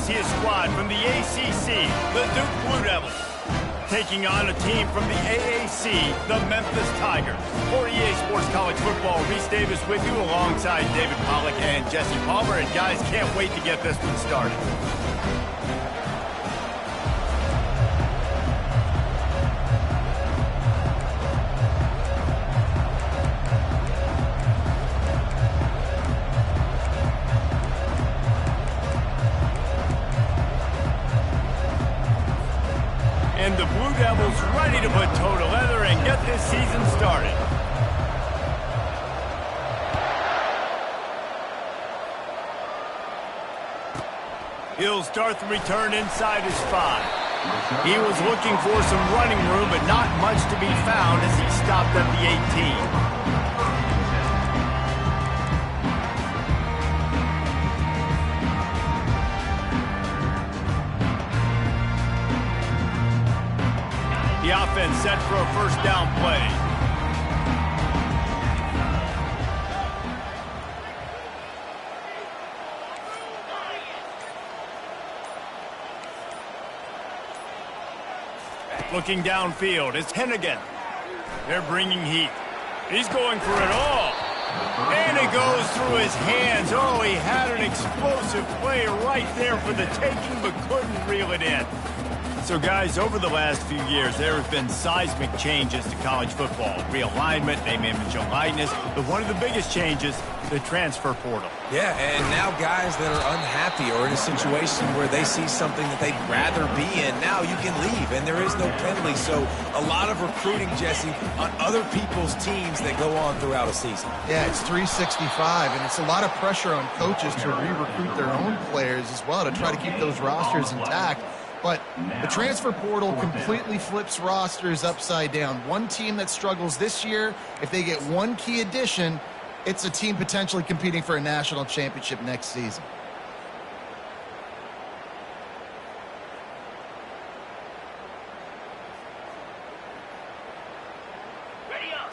see a squad from the ACC, the Duke Blue Devils, taking on a team from the AAC, the Memphis Tigers. For EA Sports College Football, Reese Davis with you alongside David Pollack and Jesse Palmer. And guys, can't wait to get this one started. And the Blue Devils ready to put toe to leather and get this season started. He'll start the return inside his 5. He was looking for some running room, but not much to be found as he stopped at the 18. The offense set for a first down play. Looking downfield, it's Hennigan. They're bringing heat. He's going for it all. And it goes through his hands. Oh, he had an explosive play right there for the taking, but couldn't reel it in. So, guys, over the last few years, there have been seismic changes to college football. Realignment, name, image, and likeness. But one of the biggest changes, the transfer portal. Yeah, and now guys that are unhappy or in a situation where they see something that they'd rather be in, now you can leave, and there is no penalty. So a lot of recruiting, Jesse, on other people's teams that go on throughout a season. Yeah, it's 365, and it's a lot of pressure on coaches to re-recruit their own players as well to try to keep those rosters intact. But the transfer portal completely flips rosters upside down. One team that struggles this year, if they get one key addition, it's a team potentially competing for a national championship next season.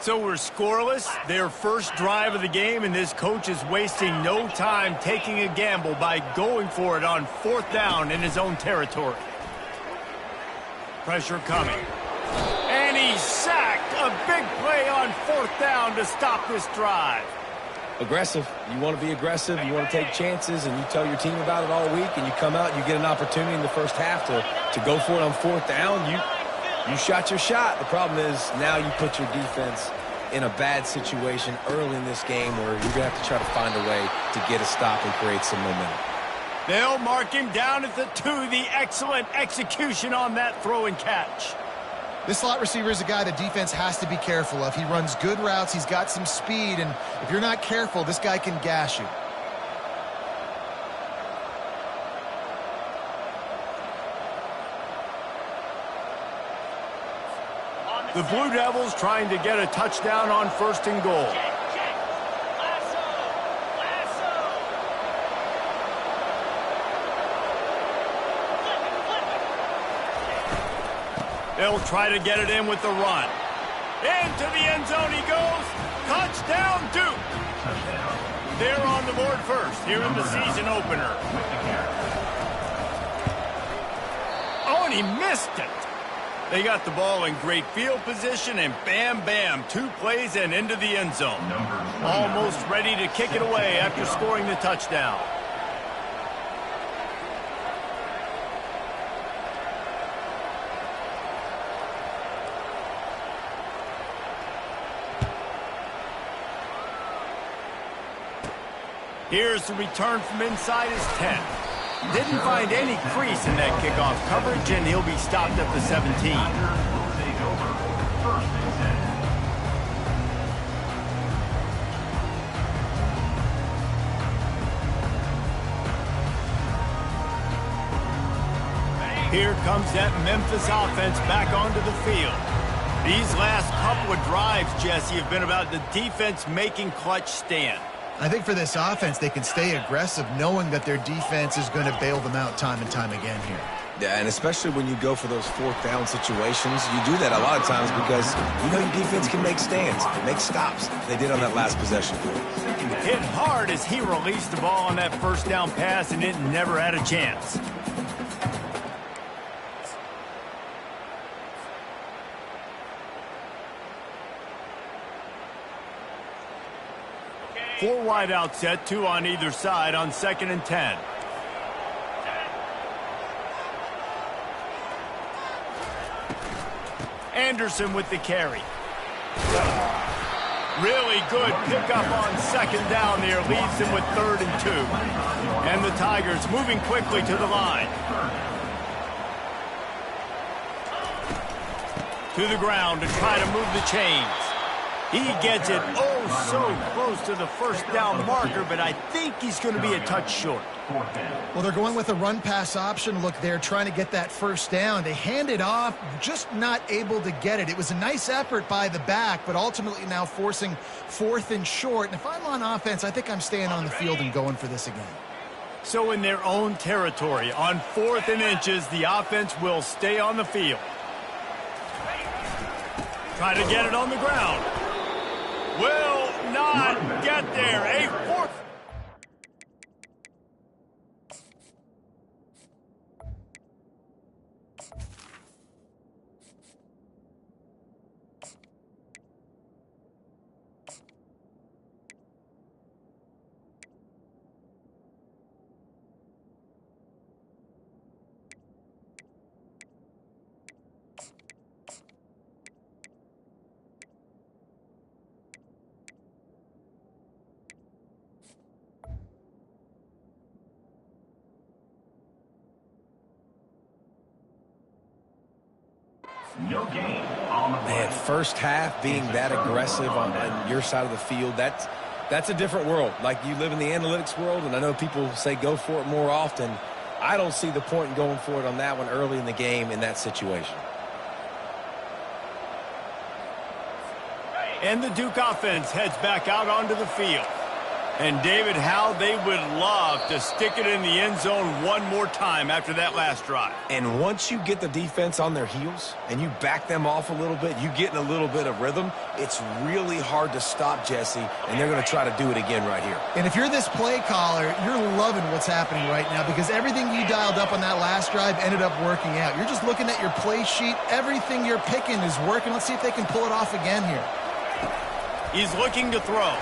So we're scoreless, their first drive of the game, and this coach is wasting no time taking a gamble by going for it on 4th down in his own territory. Pressure coming. And he's sacked. A big play on 4th down to stop this drive. Aggressive. You want to be aggressive. You want to take chances, and you tell your team about it all week, and you come out and you get an opportunity in the first half to go for it on 4th down. You shot your shot. The problem is now you put your defense in a bad situation early in this game where you're going to have to try to find a way to get a stop and create some momentum. They'll mark him down at the 2. The excellent execution on that throw and catch. This slot receiver is a guy the defense has to be careful of. He runs good routes. He's got some speed, and if you're not careful, this guy can gash you. The Blue Devils trying to get a touchdown on 1st and goal. They'll try to get it in with the run. Into the end zone he goes. Touchdown, Duke. They're on the board first here in the season opener. Oh, and he missed it. They got the ball in great field position, and bam, bam, 2 plays and into the end zone. Almost ready to kick it away after scoring the touchdown. Here's the return from inside his 10. Didn't find any crease in that kickoff coverage, and he'll be stopped at the 17. Here comes that Memphis offense back onto the field. These last couple of drives, Jesse, have been about the defense making clutch stand. I think for this offense, they can stay aggressive knowing that their defense is going to bail them out time and time again here. Yeah, and especially when you go for those fourth down situations, you do that a lot of times because you know your defense can make stands, make stops. They did on that last possession. Hit hard as he released the ball on that first down pass, and it never had a chance. Four wide out set, 2 on either side on 2nd and 10. Anderson with the carry. Really good pickup on 2nd down there. Leaves them with 3rd and 2. And the Tigers moving quickly to the line. To the ground to try to move the chains. He gets it oh so close to the first down marker, but I think he's going to be a touch short. Well, they're going with a run-pass option. Look, they're trying to get that first down. They hand it off, just not able to get it. It was a nice effort by the back, but ultimately now forcing 4th and short. And if I'm on offense, I think I'm staying on the field and going for this again. So in their own territory, on 4th and inches, the offense will stay on the field. Try to get it on the ground. Will not get there. A 4th. No gain on the play. Man, first half being that aggressive on your side of the field, that's a different world. Like, you live in the analytics world, and I know people say go for it more often. I don't see the point in going for it on that one early in the game in that situation. And the Duke offense heads back out onto the field. And, David, how they would love to stick it in the end zone one more time after that last drive. And once you get the defense on their heels and you back them off a little bit, you get in a little bit of rhythm, it's really hard to stop, Jesse, and they're going to try to do it again right here. And if you're this play caller, you're loving what's happening right now because everything you dialed up on that last drive ended up working out. You're just looking at your play sheet. Everything you're picking is working. Let's see if they can pull it off again here. He's looking to throw.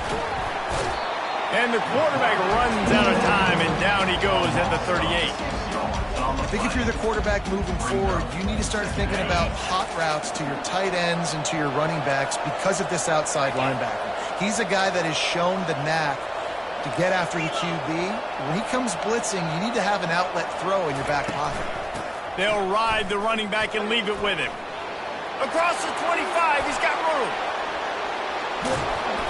And the quarterback runs out of time, and down he goes at the 38. I think if you're the quarterback moving forward, you need to start thinking about hot routes to your tight ends and to your running backs because of this outside linebacker. He's a guy that has shown the knack to get after the QB. When he comes blitzing, you need to have an outlet throw in your back pocket. They'll ride the running back and leave it with him. Across the 25, he's got room.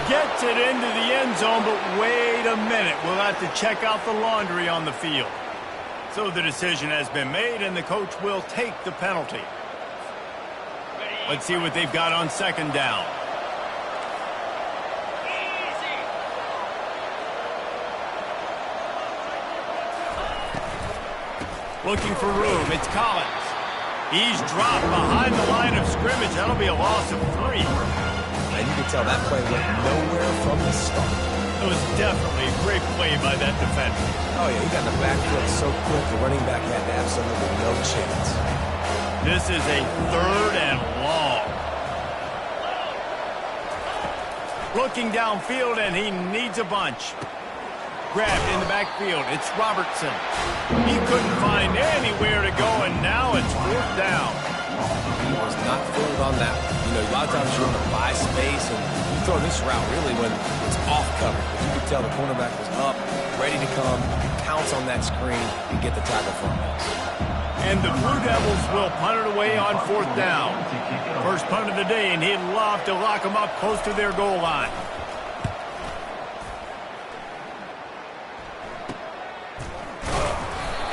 Gets it into the end zone, but wait a minute. We'll have to check out the laundry on the field. So the decision has been made, and the coach will take the penalty. Let's see what they've got on 2nd down. Looking for room. It's Collins. He's dropped behind the line of scrimmage. That'll be a loss of 3. And you can tell that play went nowhere from the start. It was definitely a great play by that defender. Oh, yeah, he got the back foot so quick, the running back had absolutely no chance. This is a 3rd and long. Looking downfield, and he needs a bunch. Grabbed in the backfield. It's Robertson. He couldn't find anywhere to go, and now it's 4th down. He was not fooled on that. You know, a lot of times you want to buy space, and you throw this route really when it's off cover. But you could tell the cornerback was up, ready to come, pounce on that screen, and get the tackle for a loss. And the Blue Devils will punt it away on 4th down. First punt of the day, and he'd love to lock them up close to their goal line.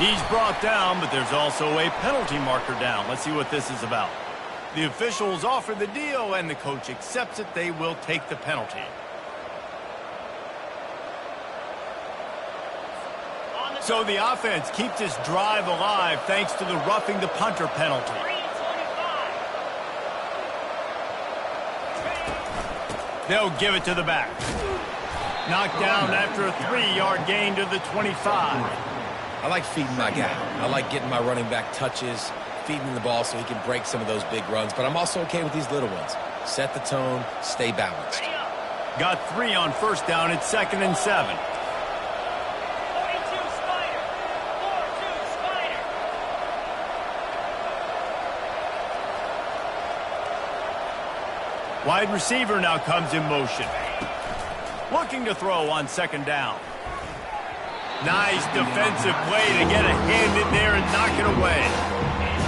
He's brought down, but there's also a penalty marker down. Let's see what this is about. The officials offer the deal, and the coach accepts it. They will take the penalty. So the offense keeps this drive alive thanks to the roughing the punter penalty. They'll give it to the back. Knocked down after a 3-yard gain to the 25. I like feeding my guy. I like getting my running back touches, feeding him the ball so he can break some of those big runs. But I'm also okay with these little ones. Set the tone, stay balanced. Got 3 on first down. It's 2nd and 7. Wide receiver now comes in motion. Looking to throw on 2nd down. Nice defensive play to get a hand in there and knock it away.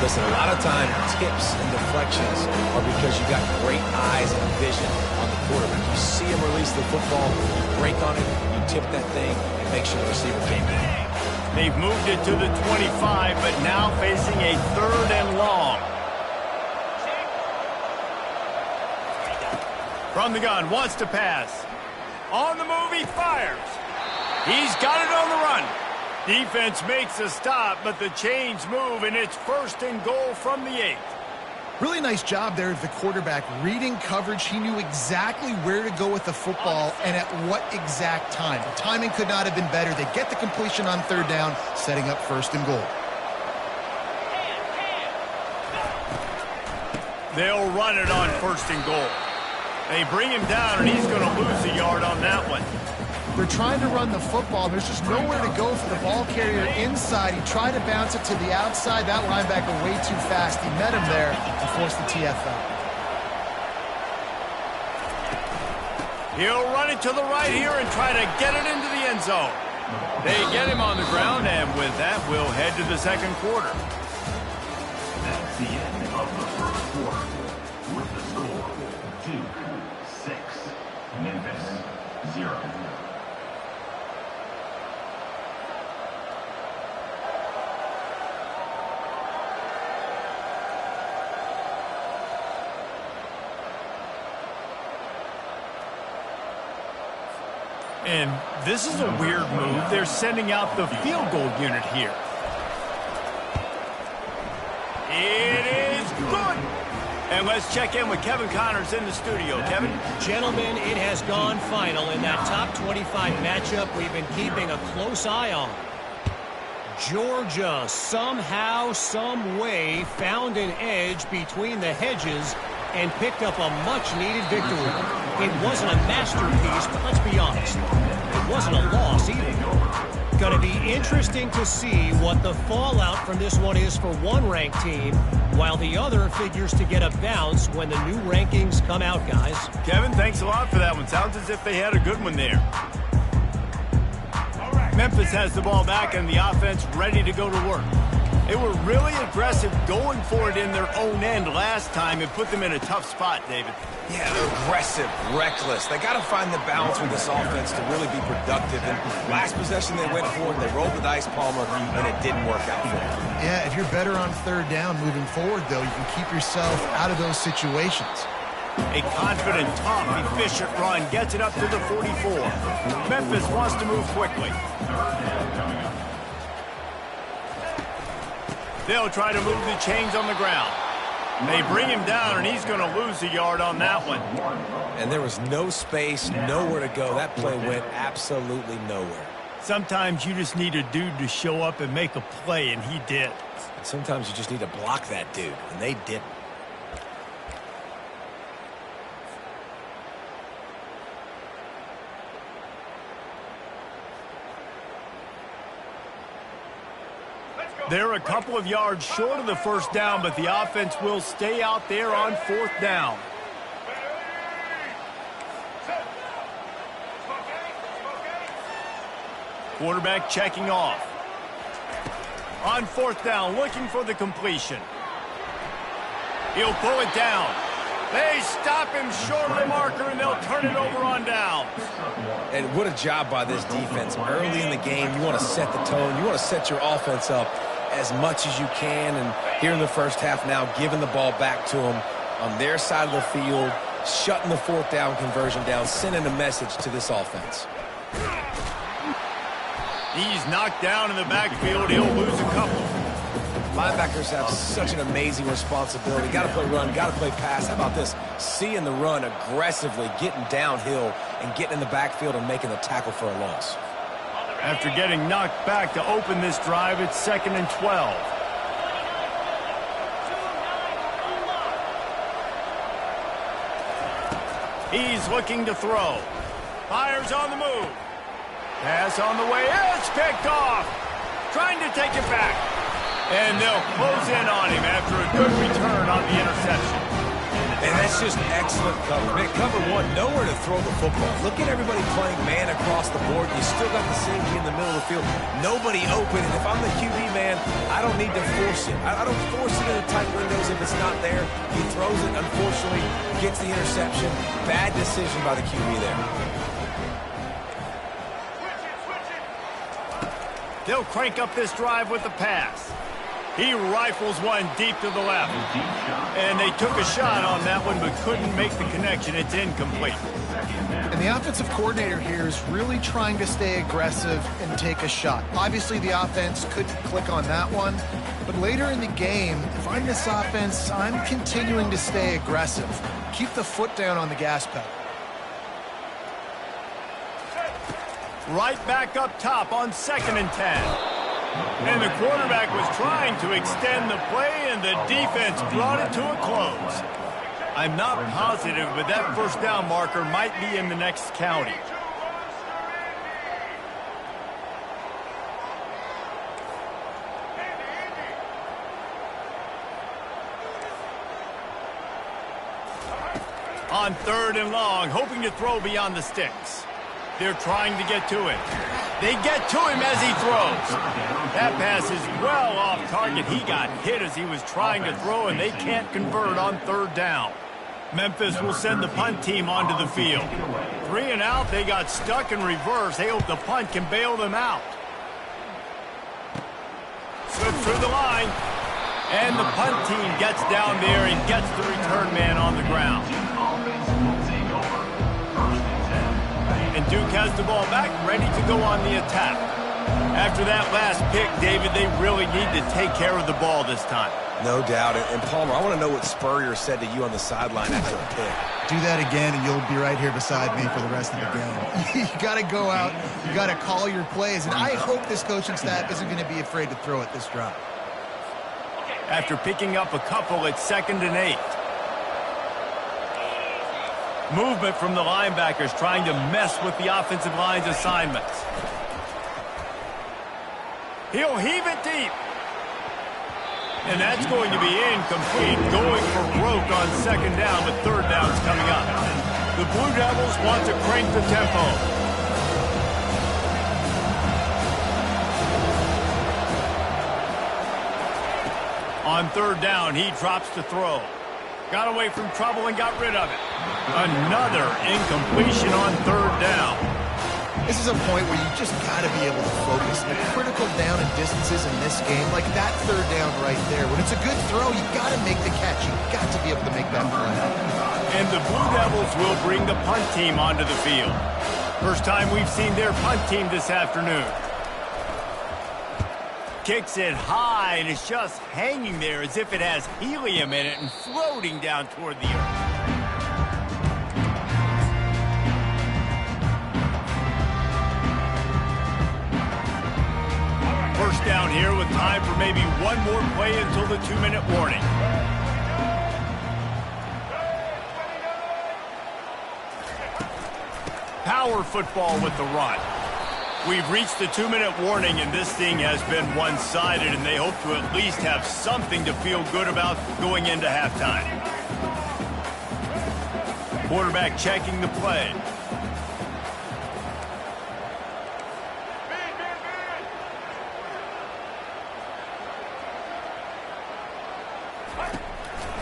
Listen, a lot of time, tips and deflections are because you got great eyes and vision on the quarterback. You see him release the football, you break on it, you tip that thing, and make sure the receiver can't get it. They've moved it to the 25, but now facing a 3rd and long. From the gun, wants to pass. On the move, he fires. He's got it on the run. Defense makes a stop, but the chains move, and it's 1st and goal from the 8. Really nice job there of the quarterback reading coverage. He knew exactly where to go with the football and at what exact time. The timing could not have been better. They get the completion on 3rd down, setting up 1st and goal. They'll run it on 1st and goal. They bring him down, and he's going to lose a yard on that one. They're trying to run the football. There's just nowhere to go for the ball carrier inside. He tried to bounce it to the outside. That linebacker way too fast. He met him there and forced the TFL. He'll run it to the right here and try to get it into the end zone. They get him on the ground, and with that, we'll head to the 2nd quarter. That's the end of the 1st quarter. With the score, 2-6. Memphis, 0. And this is a weird move. They're sending out the field goal unit here. It is good. And let's check in with Kevin Connors in the studio. Kevin? Gentlemen, it has gone final in that top 25 matchup we've been keeping a close eye on. Georgia somehow, some way found an edge between the hedges and picked up a much-needed victory. It wasn't a masterpiece, but let's be honest, it wasn't a loss either. Going to be interesting to see what the fallout from this one is for one ranked team, while the other figures to get a bounce when the new rankings come out, guys. Kevin, thanks a lot for that one. Sounds as if they had a good one there. Memphis has the ball back and the offense ready to go to work. They were really aggressive going for it in their own end last time. It put them in a tough spot, David. Yeah, they're aggressive, reckless. They got to find the balance with this offense to really be productive. And last possession they went for it, they rolled the dice, Palmer, and it didn't work out for them. Yeah, if you're better on 3rd down moving forward, though, you can keep yourself out of those situations. A confident, tough, efficient run gets it up to the 44. Memphis wants to move quickly. They'll try to move the chains on the ground. They bring him down, and he's going to lose a yard on that one. And there was no space, nowhere to go. That play went absolutely nowhere. Sometimes you just need a dude to show up and make a play, and he did. And sometimes you just need to block that dude, and they didn't. They're a couple of yards short of the 1st down, but the offense will stay out there on 4th down. Quarterback checking off. On 4th down, looking for the completion. He'll pull it down. They stop him short of the marker, and they'll turn it over on down. And what a job by this defense. Early in the game, you want to set the tone. You want to set your offense up as much as you can. And here in the first half now, giving the ball back to them on their side of the field, shutting the 4th down conversion down, sending a message to this offense. He's knocked down in the backfield. He'll lose a couple. Linebackers have such an amazing responsibility. Got to play run, got to play pass. How about this? Seeing the run aggressively, getting downhill, and getting in the backfield and making the tackle for a loss. After getting knocked back to open this drive, it's 2nd and 12. He's looking to throw. Fires on the move. Pass on the way. It's picked off. Trying to take it back. And they'll close in on him after a good return on the interception. And that's just excellent cover. Man, cover one, nowhere to throw the football. Look at everybody playing man across the board. You still got the safety in the middle of the field. Nobody open. And if I'm the QB, man, I don't need to force it. I don't force it into tight windows if it's not there. He throws it, unfortunately, gets the interception. Bad decision by the QB there. They'll crank up this drive with the pass. He rifles one deep to the left. And they took a shot on that one, but couldn't make the connection. It's incomplete. And the offensive coordinator here is really trying to stay aggressive and take a shot. Obviously, the offense couldn't click on that one. But later in the game, if I'm this offense, I'm continuing to stay aggressive. Keep the foot down on the gas pedal. Right back up top on 2nd and 10. And the quarterback was trying to extend the play, and the defense brought it to a close. I'm not positive, but that first down marker might be in the next county. On 3rd and long, hoping to throw beyond the sticks. They're trying to get to him. They get to him as he throws. That pass is well off target. He got hit as he was trying to throw, and they can't convert on 3rd down. Memphis will send the punt team onto the field. 3 and out, they got stuck in reverse. They hope the punt can bail them out. Slips through the line. And the punt team gets down there and gets the return man on the ground. And Duke has the ball back, ready to go on the attack. After that last pick, David, they really need to take care of the ball this time. No doubt. And Palmer, I want to know what Spurrier said to you on the sideline after the pick. Do that again, and you'll be right here beside me for the rest of the game. You got to go out. You got to call your plays. And I hope this coaching staff isn't going to be afraid to throw it this drive. After picking up a couple, it's 2nd and 8. Movement from the linebackers trying to mess with the offensive line's assignments. He'll heave it deep. And that's going to be incomplete. Going for broke on 2nd down, but 3rd down's coming up. The Blue Devils want to crank the tempo. On 3rd down, he drops to throw. Got away from trouble and got rid of it. Another incompletion on 3rd down. This is a point where you just got to be able to focus. The critical down and distances in this game, like that 3rd down right there. When it's a good throw, you got to make the catch. You got to be able to make that play. And the Blue Devils will bring the punt team onto the field. First time we've seen their punt team this afternoon. Kicks it high, and it's just hanging there as if it has helium in it and floating down toward the earth. First down here with time for maybe one more play until the 2-minute warning. Power football with the run. We've reached the 2-minute warning, and this thing has been one-sided, and they hope to at least have something to feel good about going into halftime. Quarterback checking the play.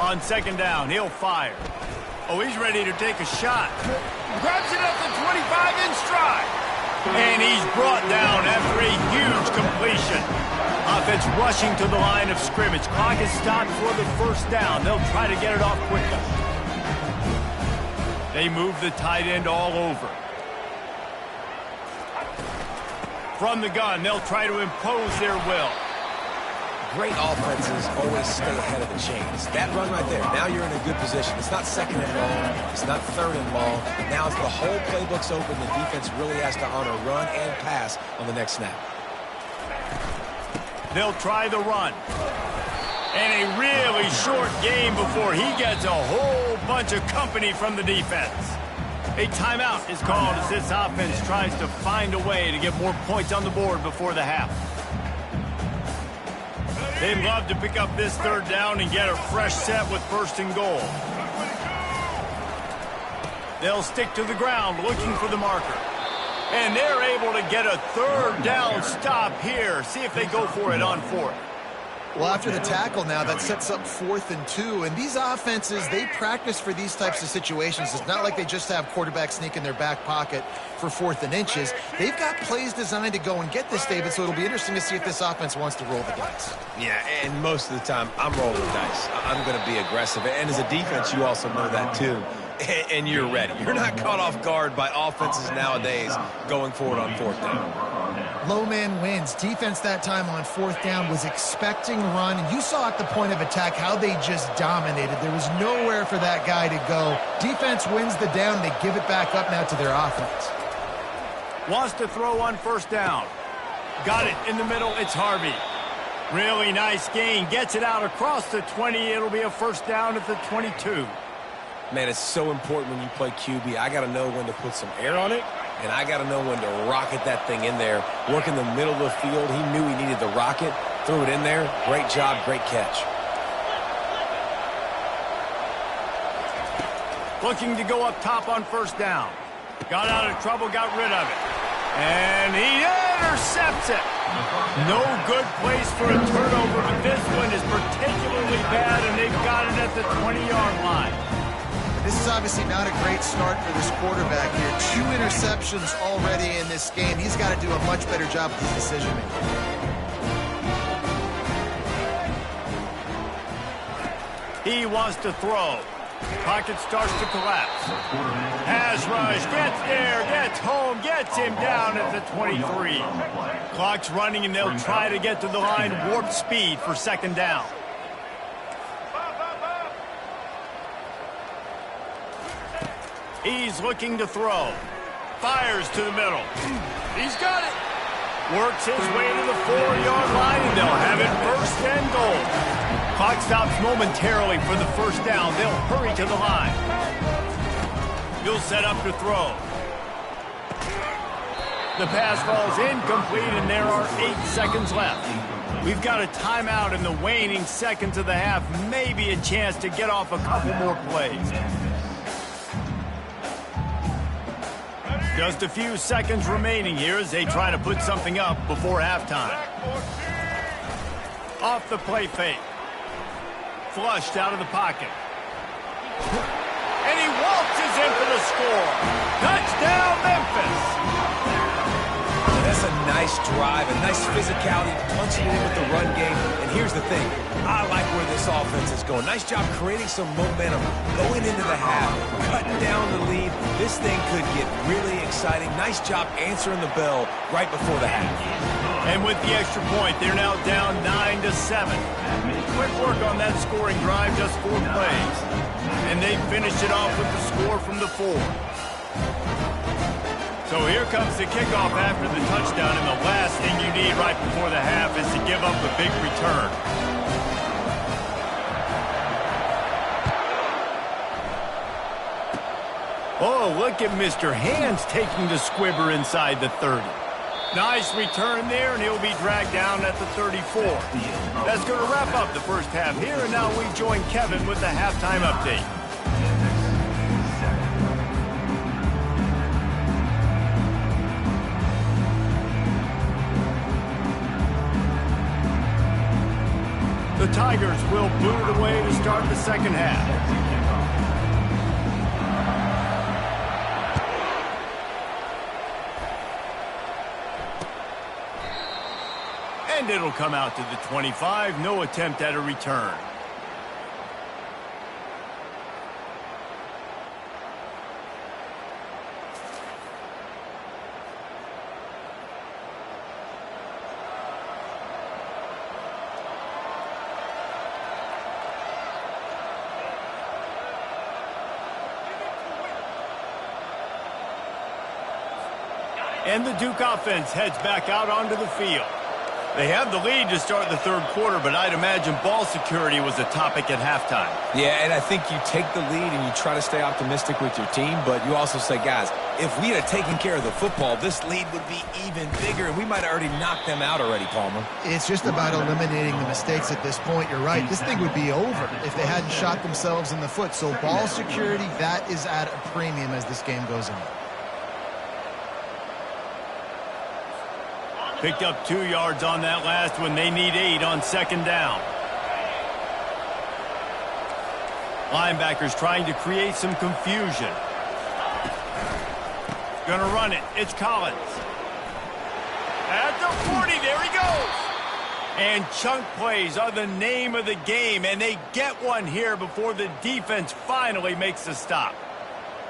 On 2nd down, he'll fire. Oh, he's ready to take a shot. Grabs it up the 25 in stride. And he's brought down after a huge completion. Offense rushing to the line of scrimmage. Clock is stopped for the 1st down. They'll try to get it off quickly. They move the tight end all over. From the gun, they'll try to impose their will. Great offenses always stay ahead of the chains. That run right there, now you're in a good position. It's not second and long. It's not third and long. Now as the whole playbook's open, the defense really has to honor run and pass on the next snap. They'll try the run. And a really short game before he gets a whole bunch of company from the defense. A timeout is called as this offense tries to find a way to get more points on the board before the half. They'd love to pick up this third down and get a fresh set with first and goal. They'll stick to the ground looking for the marker. And they're able to get a third down stop here. See if they go for it on fourth. Well, after the tackle now, that sets up 4th and 2. And these offenses, they practice for these types of situations. It's not like they just have quarterback sneak in their back pocket for 4th and inches. They've got plays designed to go and get this, David, so it'll be interesting to see if this offense wants to roll the dice. Yeah, and most of the time, I'm rolling the dice. I'm going to be aggressive. And as a defense, you also know that too. And you're ready. You're not caught off guard by offenses nowadays going forward on 4th down. Low man wins. Defense that time on 4th down was expecting run. And you saw at the point of attack how they just dominated. There was nowhere for that guy to go. Defense wins the down. They give it back up now to their offense. Wants to throw on first down. Got it in the middle. It's Harvey. Really nice gain. Gets it out across the 20. It'll be a first down at the 22. Man, it's so important when you play QB. I got to know when to put some air on it, and I got to know when to rocket that thing in there. Work in the middle of the field. He knew he needed the rocket. Threw it in there. Great job, great catch. Looking to go up top on first down. Got out of trouble, got rid of it. And he intercepts it. No good place for a turnover, but this one is particularly bad, and they've got it at the 20-yard line. This is obviously not a great start for this quarterback here. 2 interceptions already in this game. He's got to do a much better job with his decision-making. He wants to throw. Pocket starts to collapse. Pass rush, gets there, gets home, gets him down at the 23. Clock's running, and they'll try to get to the line warp speed for second down. He's looking to throw. Fires to the middle. He's got it. Works his way to the 4-yard line, and they'll have it first and goal. Clock stops momentarily for the first down. They'll hurry to the line. He'll set up to throw. The pass falls incomplete, and there are 8 seconds left. We've got a timeout in the waning seconds of the half. Maybe a chance to get off a couple more plays. Just a few seconds remaining here as they try to put something up before halftime. Off the play fake. Flushed out of the pocket. And he waltzes in for the score. Touchdown, Memphis. That's a nice drive, a nice physicality, punching it in with the run game. And here's the thing. I like where this offense is going. Nice job creating some momentum going into the half, cutting down the lead. This thing could get really exciting. Nice job answering the bell right before the half. And with the extra point, they're now down 9-7. Quick work on that scoring drive, just 4 plays. And they finished it off with the score from the 4. So here comes the kickoff after the touchdown, and the last thing you need right before the half is to give up a big return. Oh, look at Mr. Hands taking the squibber inside the 30. Nice return there, and he'll be dragged down at the 34. That's going to wrap up the first half here, and now we join Kevin with the halftime update. The Tigers will boot it away to start the second half. And it'll come out to the 25. No attempt at a return. And the Duke offense heads back out onto the field. They have the lead to start the third quarter, but I'd imagine ball security was a topic at halftime. Yeah, and I think you take the lead and you try to stay optimistic with your team, but you also say, guys, if we had taken care of the football, this lead would be even bigger, and we might have already knocked them out already, Palmer. It's just about eliminating the mistakes at this point. You're right. This thing would be over if they hadn't shot themselves in the foot. So ball security, that is at a premium as this game goes on. Picked up 2 yards on that last one. They need 8 on second down. Linebackers trying to create some confusion. Gonna run it. It's Collins. At the 40, there he goes. And chunk plays are the name of the game, and they get one here before the defense finally makes the stop.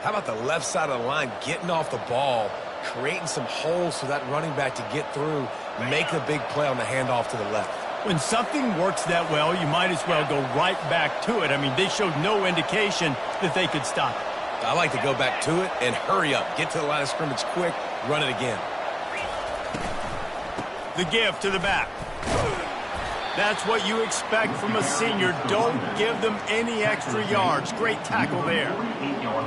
How about the left side of the line getting off the ball, creating some holes for that running back to get through, make a big play on the handoff to the left. When something works that well, you might as well go right back to it. I mean, they showed no indication that they could stop it. I like to go back to it and hurry up. Get to the line of scrimmage quick, run it again. The give to the back. That's what you expect from a senior. Don't give them any extra yards. Great tackle there.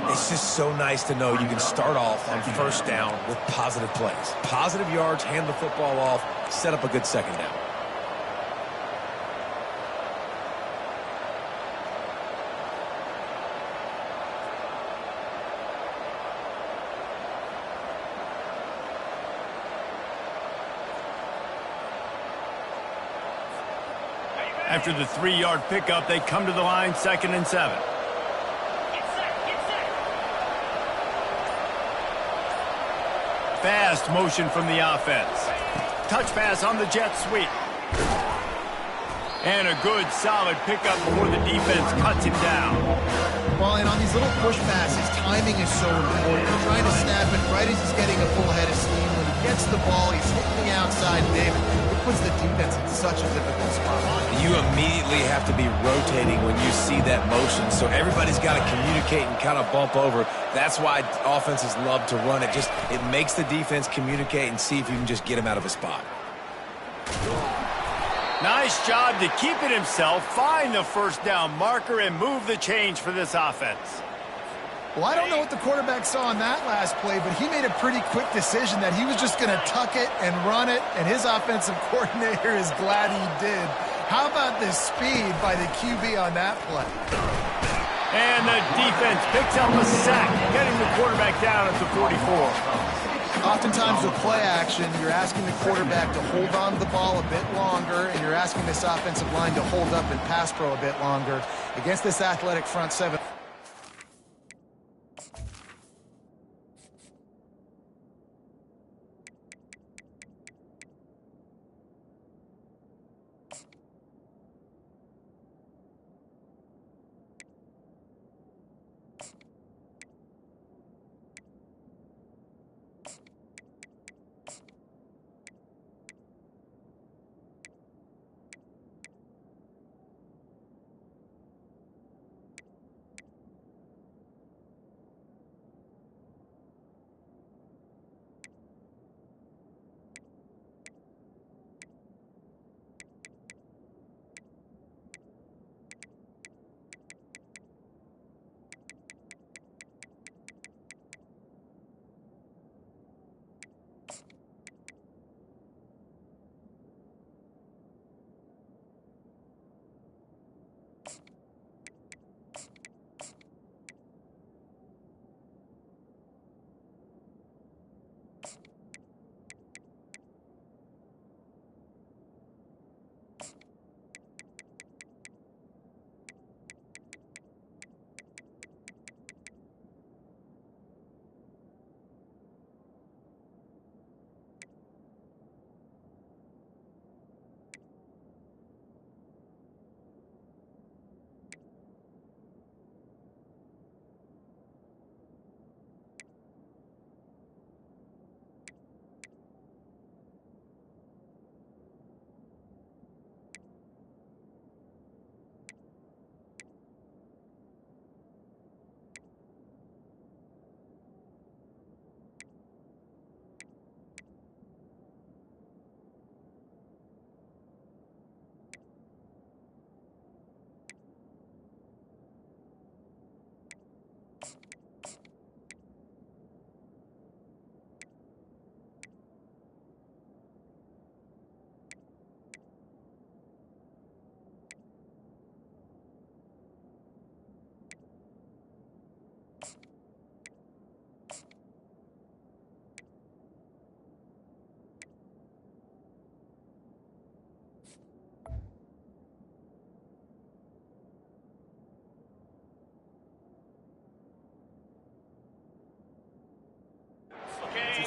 It's just so nice to know you can start off on first down with positive plays. Positive yards, hand the football off, set up a good second down. After the 3-yard pickup, they come to the line, 2nd and 7. Fast motion from the offense. Touch pass on the jet sweep. And a good, solid pickup before the defense cuts him down. Well, and on these little push passes, timing is so important. You're trying to snap it right as he's getting a full head of steam. When he gets the ball, he's hitting the outside, David. It puts the defense in such a difficult spot. You immediately have to be rotating when you see that motion, so everybody's got to communicate and kind of bump over. That's why offenses love to run it. It makes the defense communicate and see if you can just get him out of a spot. Nice job to keep it himself, find the first down marker, and move the change for this offense. Well, I don't know what the quarterback saw on that last play, but he made a pretty quick decision that he was just going to tuck it and run it, and his offensive coordinator is glad he did. How about the speed by the QB on that play? And the defense picks up a sack, getting the quarterback down at the 44. Oftentimes with play action, you're asking the quarterback to hold on to the ball a bit longer, and you're asking this offensive line to hold up and pass pro a bit longer. Against this athletic front seven,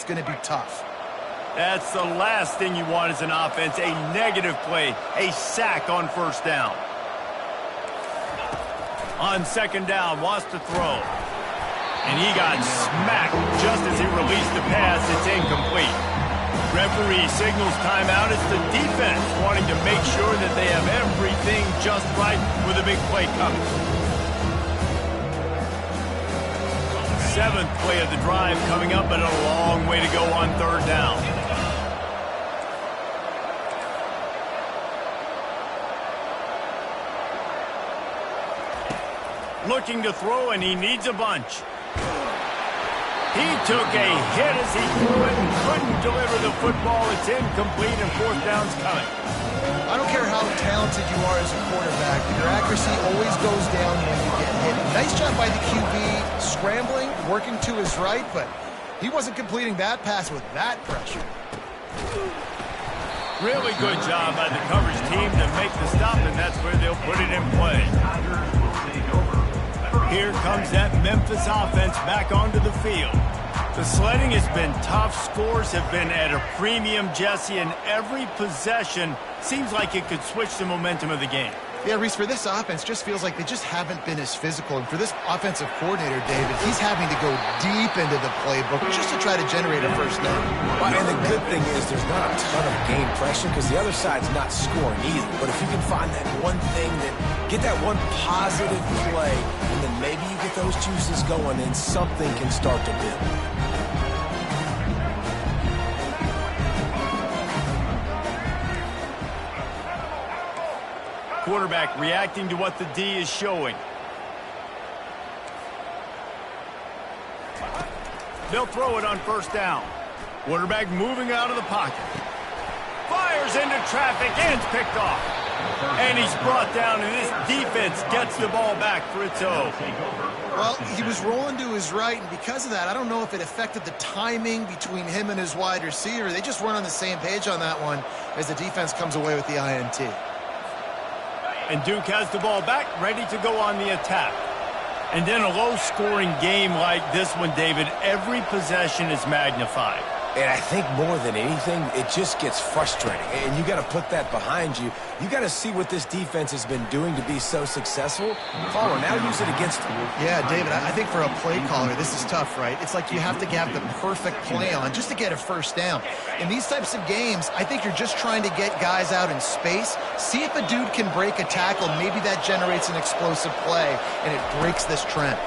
going to be tough. That's the last thing you want as an offense, a negative play, a sack on first down. On second down, wants to throw. And he got smacked just as he released the pass. It's incomplete. Referee signals timeout. It's the defense wanting to make sure that they have everything just right with a big play coming. Seventh play of the drive coming up, but a long way to go on third down. Looking to throw, and he needs a bunch. He took a hit as he threw it and couldn't deliver the football. It's incomplete, and fourth down's coming. I don't care how talented you are as a quarterback. Your accuracy always goes down when you get hit. Nice job by the QB, scrambling, working to his right, but he wasn't completing that pass with that pressure. Really good job by the coverage team to make the stop, and that's where they'll put it in play. Here comes that Memphis offense back onto the field. The sledding has been tough. Scores have been at a premium, Jesse, and every possession seems like it could switch the momentum of the game. Yeah, Reese, for this offense, just feels like they just haven't been as physical. And for this offensive coordinator, David, he's having to go deep into the playbook just to try to generate a first down. Well, and the good thing is there's not a ton of game pressure because the other side's not scoring either. But if you can find that one thing, get that one positive play, and then maybe you get those juices going and something can start to build. Quarterback reacting to what the D is showing. They'll throw it on first down. Quarterback moving out of the pocket. Fires into traffic and it's picked off. And he's brought down, and this defense gets the ball back for its own. Well, he was rolling to his right, and because of that, I don't know if it affected the timing between him and his wide receiver. They just weren't on the same page on that one as the defense comes away with the INT. And Duke has the ball back, ready to go on the attack. And in a low-scoring game like this one, David, every possession is magnified. And I think more than anything, it just gets frustrating. And you got to put that behind you. You got to see what this defense has been doing to be so successful. Caller, now use it against them. Yeah, David, I think for a play caller, this is tough, right? It's like you have to have the perfect play on just to get a first down. In these types of games, I think you're just trying to get guys out in space, see if a dude can break a tackle. Maybe that generates an explosive play, and it breaks this trend.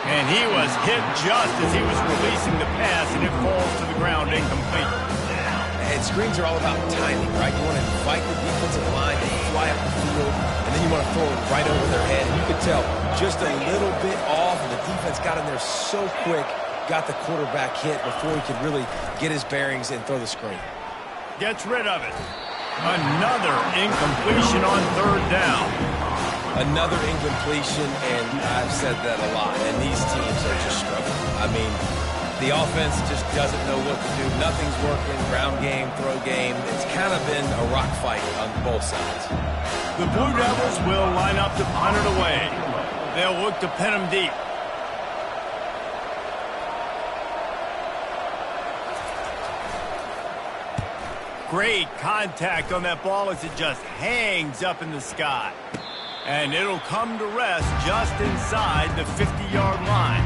And he was hit just as he was releasing the pass, and it falls to the ground incomplete. And screens are all about timing, right? You want to invite the defensive line to fly up the field, and then you want to throw it right over their head. And you could tell just a little bit off, and the defense got in there so quick, got the quarterback hit before he could really get his bearings and throw the screen. Gets rid of it. Another incompletion on third down. Another incompletion, and I've said that a lot, and these teams are just struggling. I mean, the offense just doesn't know what to do. Nothing's working, ground game, throw game. It's kind of been a rock fight on both sides. The Blue Devils will line up to punt it away. They'll look to pin them deep. Great contact on that ball as it just hangs up in the sky. And it'll come to rest just inside the 50-yard line.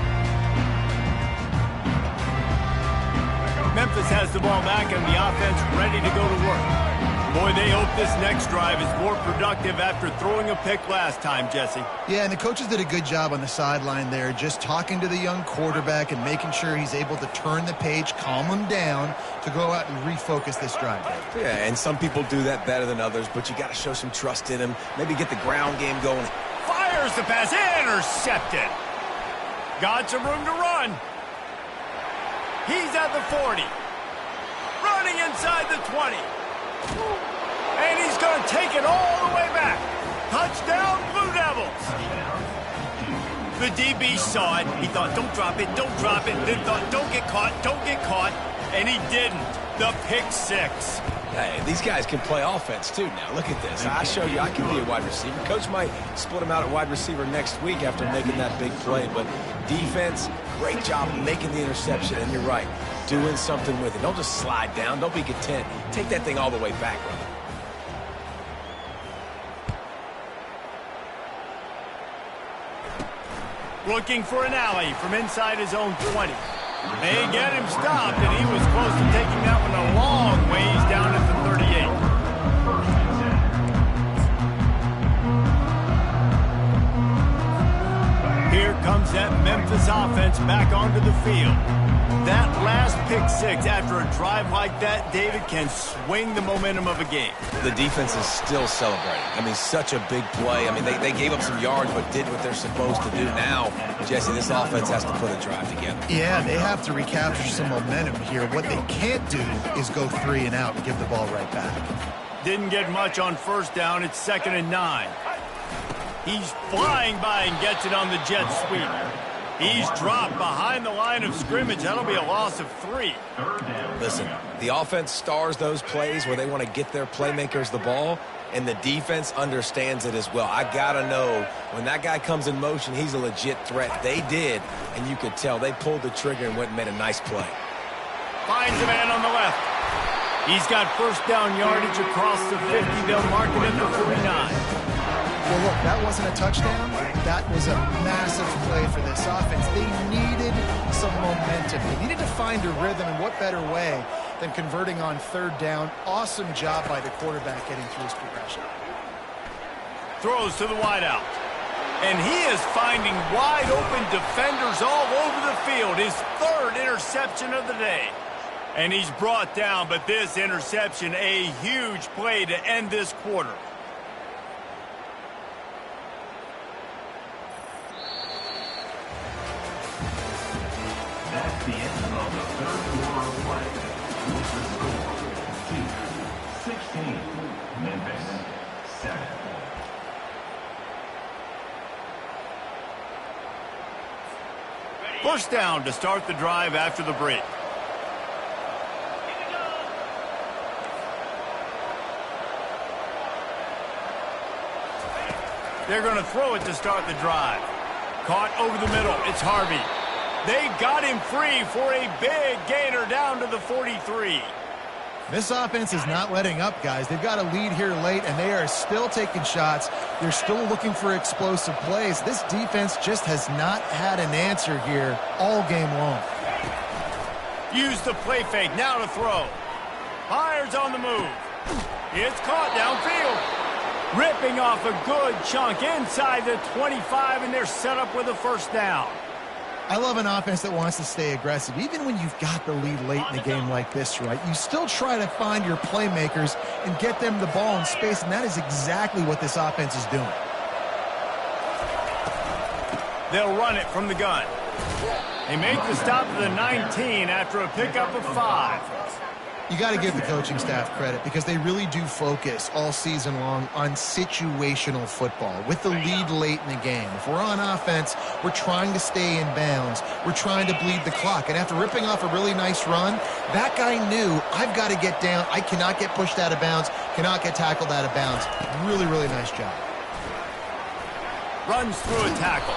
Memphis has the ball back and the offense ready to go to work. Boy, they hope this next drive is more productive after throwing a pick last time, Jesse. Yeah, and the coaches did a good job on the sideline there, just talking to the young quarterback and making sure he's able to turn the page, calm him down to go out and refocus this drive. Yeah, and some people do that better than others, but you got to show some trust in him. Maybe get the ground game going. Fires the pass, intercepted. Got some room to run. He's at the 40. Running inside the 20. And he's going to take it all the way back. Touchdown, Blue Devils. The DB saw it. He thought, don't drop it, don't drop it. Then thought, don't get caught, don't get caught. And he didn't. The pick six. Hey, these guys can play offense, too, now. Look at this. I show you I can be a wide receiver. Coach might split him out at wide receiver next week after making that big play. But defense, great job making the interception, and you're right, doing something with it. Don't just slide down. Don't be content. Take that thing all the way back, brother. Looking for an alley from inside his own 20. They get him stopped, and he was close to taking that one a long ways down at the 38. Here comes that Memphis offense back onto the field. That last pick six after a drive like that, David, can swing the momentum of a game. The defense is still celebrating. I mean, such a big play. I mean, they gave up some yards but did what they're supposed to do. Now, Jesse, this offense has to put a drive together. Yeah, they have to recapture some momentum here. What they can't do is go 3 and out and give the ball right back. Didn't get much on first down. It's 2nd and 9. He's flying by and gets it on the jet sweep. He's dropped behind the line of scrimmage. That'll be a loss of 3. Listen, the offense stars those plays where they want to get their playmakers the ball, and the defense understands it as well. I got to know when that guy comes in motion, he's a legit threat. They did, and you could tell they pulled the trigger and went and made a nice play. Finds a man on the left. He's got first down yardage across the 50. They'll mark it at the 49. Well, look, that wasn't a touchdown. That was a massive play for this offense. They needed some momentum. They needed to find a rhythm, and what better way than converting on 3rd down. Awesome job by the quarterback getting through his progression. Throws to the wideout. And he is finding wide open defenders all over the field. His 3rd interception of the day. And he's brought down, but this interception, a huge play to end this quarter. That's the end of the 3rd quarter of play. With the score, 2-16. Memphis, 7. First down to start the drive after the break. They're going to throw it to start the drive. Caught over the middle. It's Harvey. They got him free for a big gainer down to the 43. This offense is not letting up, guys. They've got a lead here late, and they are still taking shots. They're still looking for explosive plays. This defense just has not had an answer here all game long. Use the play fake. Now to throw. Fires on the move. It's caught downfield. Ripping off a good chunk inside the 25, and they're set up with a first down. I love an offense that wants to stay aggressive. Even when you've got the lead late in the game like this, right, you still try to find your playmakers and get them the ball in space, and that is exactly what this offense is doing. They'll run it from the gun. They make the stop to the 19 after a pickup of 5. You got to give the coaching staff credit because they really do focus all season long on situational football with the lead late in the game. If we're on offense, we're trying to stay in bounds. We're trying to bleed the clock. And after ripping off a really nice run, that guy knew, I've got to get down. I cannot get pushed out of bounds, cannot get tackled out of bounds. Really, really nice job. Runs through a tackle.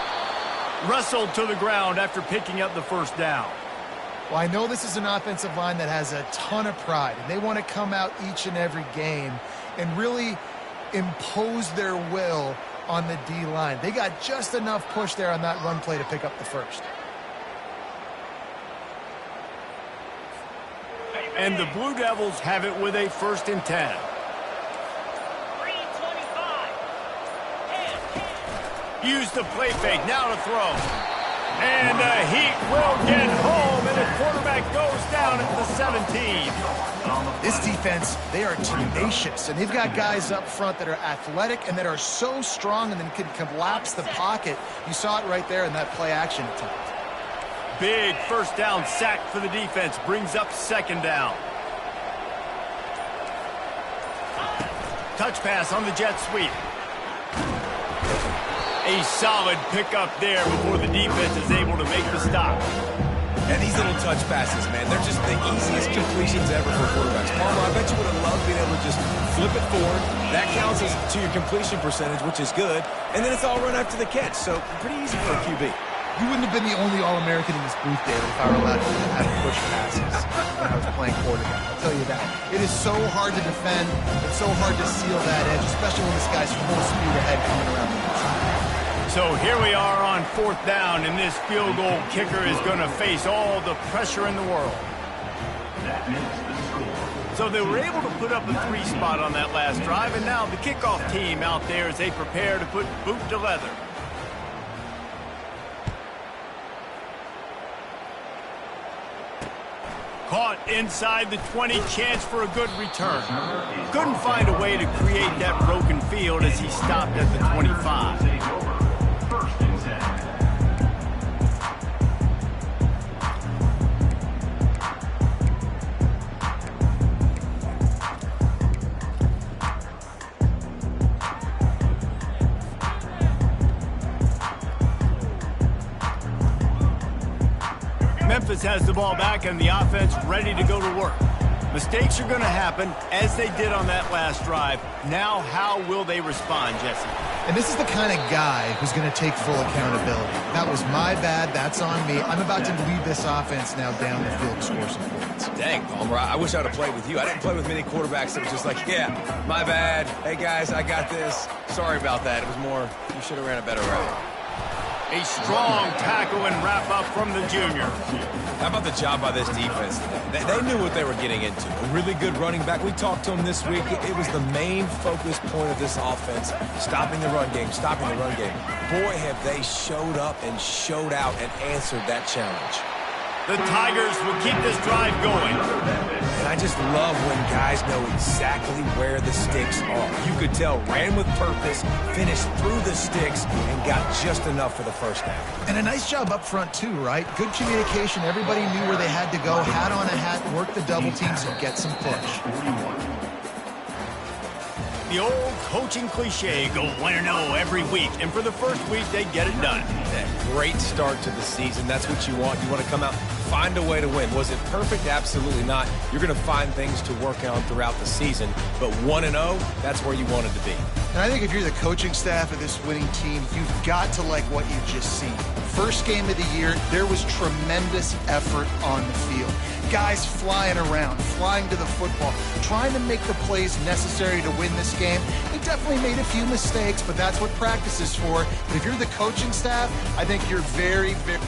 Wrestled to the ground after picking up the first down. Well, I know this is an offensive line that has a ton of pride, and they want to come out each and every game and really impose their will on the D-line. They got just enough push there on that run play to pick up the first. And the Blue Devils have it with a 1st and 10. Use the play fake, now to throw. And Heat will get home, and the quarterback goes down at the 17. This defense, they are tenacious, and they've got guys up front that are athletic and that are so strong and then can collapse the pocket. You saw it right there in that play-action attempt. Big first down sack for the defense, brings up 2nd down. Touch pass on the jet sweep. A solid pickup there before the defense is able to make the stop. And these little touch passes, man, they're just the easiest completions ever for quarterbacks. Palmer, I bet you would have loved being able to just flip it forward. That counts as to your completion percentage, which is good. And then it's all run after the catch, so pretty easy for a QB. You wouldn't have been the only All-American in this booth, David, if I were allowed to have push passes when I was playing quarterback. I'll tell you that. It is so hard to defend. It's so hard to seal that edge, especially when this guy's full speed ahead coming around the inside. So here we are on 4th down, and this field goal kicker is going to face all the pressure in the world. So they were able to put up a 3 spot on that last drive, and now the kickoff team out there as they prepare to put boot to leather. Caught inside the 20, chance for a good return. Couldn't find a way to create that broken field as he stopped at the 25. Memphis has the ball back and the offense ready to go to work. Mistakes are going to happen as they did on that last drive. Now, how will they respond, Jesse? And this is the kind of guy who's going to take full accountability. That was my bad. That's on me. I'm about to lead this offense now down the field to score some points. Dang, Palmer, I wish I would have played with you. I didn't play with many quarterbacks that was just like, yeah, my bad. Hey, guys, I got this. Sorry about that. It was more, you should have ran a better route. A strong tackle and wrap up from the junior. How about the job by this defense today? They knew what they were getting into. A really good running back. We talked to him this week. It was the main focus point of this offense, stopping the run game, stopping the run game. Boy, have they showed up and showed out and answered that challenge. The Tigers will keep this drive going. And I just love when guys know exactly where the sticks are. You could tell ran with purpose, finished through the sticks, and got just enough for the first down. And a nice job up front, too, right? Good communication. Everybody knew where they had to go. Hat on a hat, work the double teams, and get some push. The old coaching cliche, go 1-0 every week. And for the first week, they get it done. That great start to the season. That's what you want. You want to come out, find a way to win. Was it perfect? Absolutely not. You're going to find things to work on throughout the season. But 1-0, that's where you wanted to be. And I think if you're the coaching staff of this winning team, you've got to like what you've just seen. First game of the year, there was tremendous effort on the field. Guys flying around, flying to the football, trying to make the plays necessary to win this game. They definitely made a few mistakes, but that's what practice is for. But if you're the coaching staff, I think you're very, very...